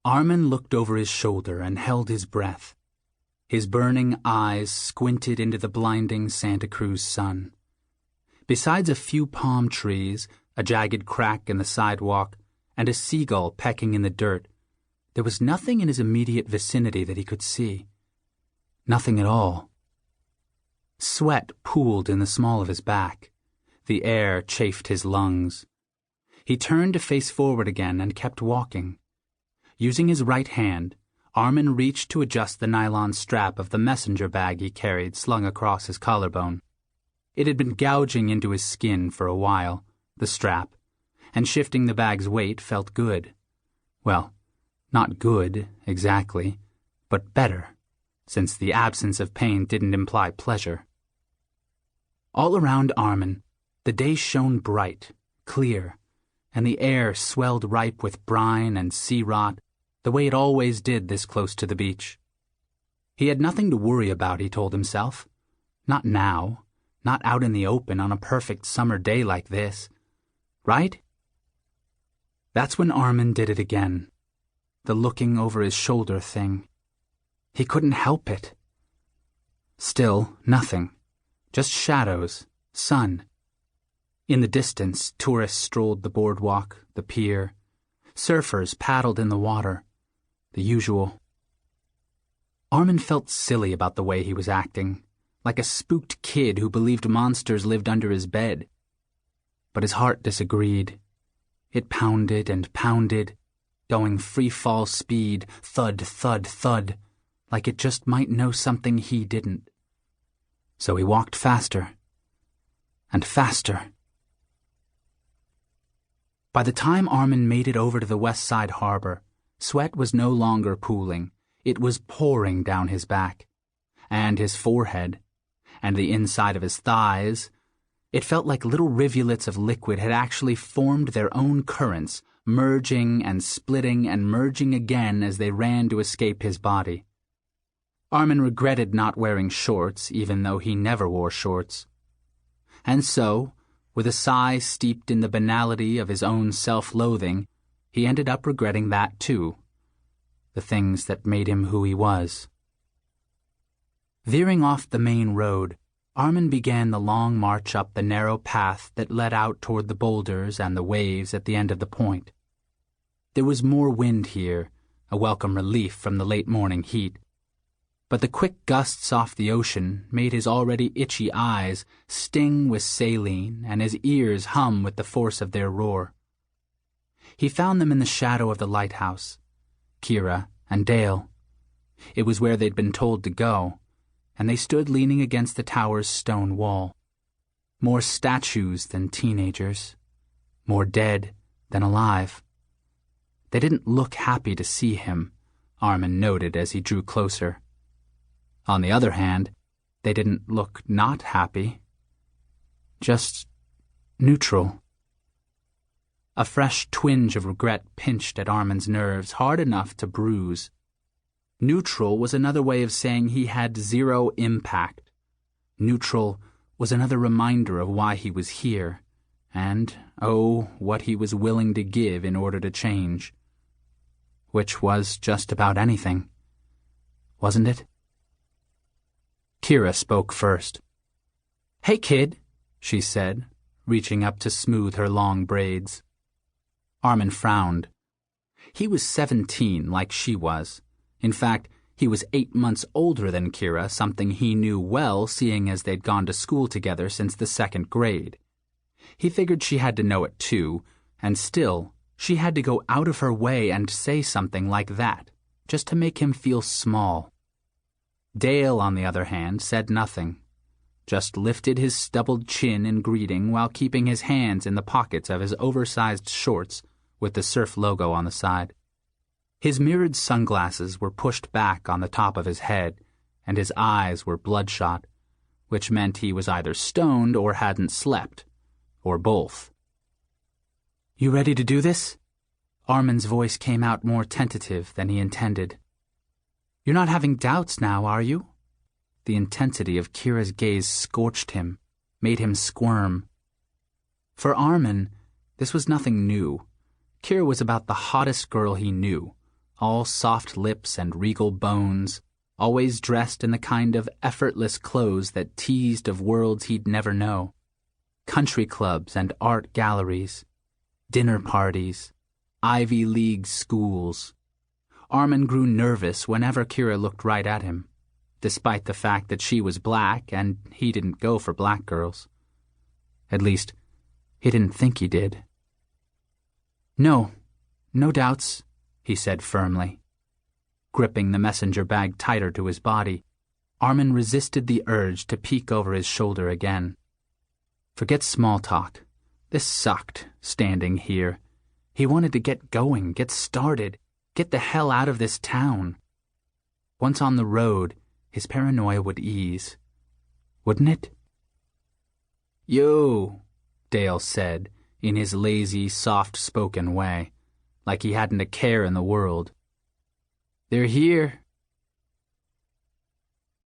Arman looked over his shoulder and held his breath. His burning eyes squinted into the blinding Santa Cruz sun. Besides a few palm trees, a jagged crack in the sidewalk, and a seagull pecking in the dirt, there was nothing in his immediate vicinity that he could see. Nothing at all. Sweat pooled in the small of his back. The air chafed his lungs. He turned to face forward again and kept walking. Using his right hand, Arman reached to adjust the nylon strap of the messenger bag he carried slung across his collarbone. It had been gouging into his skin for a while, the strap, and shifting the bag's weight felt good. Well, not good, exactly, but better, since the absence of pain didn't imply pleasure. All around Arman, the day shone bright, clear, and the air swelled ripe with brine and sea rot, the way it always did this close to the beach. He had nothing to worry about, he told himself. Not now, not out in the open on a perfect summer day like this. Right? That's when Arman did it again. The looking over his shoulder thing. He couldn't help it. Still, nothing. Just shadows, sun. In the distance, tourists strolled the boardwalk, the pier. Surfers paddled in the water. The usual. Arman felt silly about the way he was acting, like a spooked kid who believed monsters lived under his bed. But his heart disagreed. It pounded and pounded, going free-fall speed, thud, thud, thud, like it just might know something he didn't. So he walked faster. And faster. By the time Arman made it over to the West Side Harbor, sweat was no longer pooling. It was pouring down his back, and his forehead, and the inside of his thighs. It felt like little rivulets of liquid had actually formed their own currents, merging and splitting and merging again as they ran to escape his body. Arman regretted not wearing shorts, even though he never wore shorts. And so, with a sigh steeped in the banality of his own self-loathing, he ended up regretting that too. The things that made him who he was. Veering off the main road, Arman began the long march up the narrow path that led out toward the boulders and the waves at the end of the point. There was more wind here, a welcome relief from the late morning heat. But the quick gusts off the ocean made his already itchy eyes sting with saline and his ears hum with the force of their roar. He found them in the shadow of the lighthouse, Kira and Dale. It was where they'd been told to go, and they stood leaning against the tower's stone wall. More statues than teenagers, more dead than alive. They didn't look happy to see him, Arman noted as he drew closer. On the other hand, they didn't look not happy. Just neutral. A fresh twinge of regret pinched at Arman's nerves, hard enough to bruise. Neutral was another way of saying he had zero impact. Neutral was another reminder of why he was here, and, oh, what he was willing to give in order to change. Which was just about anything. Wasn't it? Kira spoke first. "Hey, kid," she said, reaching up to smooth her long braids. Arman frowned. He was 17, like she was. In fact, he was 8 months older than Kira, something he knew well, seeing as they'd gone to school together since the 2nd grade. He figured she had to know it too, and still, she had to go out of her way and say something like that, just to make him feel small. Dale, on the other hand, said nothing, just lifted his stubbled chin in greeting while keeping his hands in the pockets of his oversized shorts with the surf logo on the side. His mirrored sunglasses were pushed back on the top of his head, and his eyes were bloodshot, which meant he was either stoned or hadn't slept, or both. "You ready to do this?" Arman's voice came out more tentative than he intended. "You're not having doubts now, are you?" The intensity of Kira's gaze scorched him, made him squirm. For Arman, this was nothing new. Kira was about the hottest girl he knew, all soft lips and regal bones, always dressed in the kind of effortless clothes that teased of worlds he'd never know. Country clubs and art galleries, dinner parties, Ivy League schools. Arman grew nervous whenever Kira looked right at him, despite the fact that she was black and he didn't go for black girls. At least, he didn't think he did. No doubts, he said firmly. Gripping the messenger bag tighter to his body, Arman resisted the urge to peek over his shoulder again. Forget small talk. This sucked, standing here. He wanted to get going, get started, get the hell out of this town. Once on the road, his paranoia would ease. Wouldn't it? "Yo," Dale said, in his lazy, soft-spoken way, like he hadn't a care in the world. "They're here.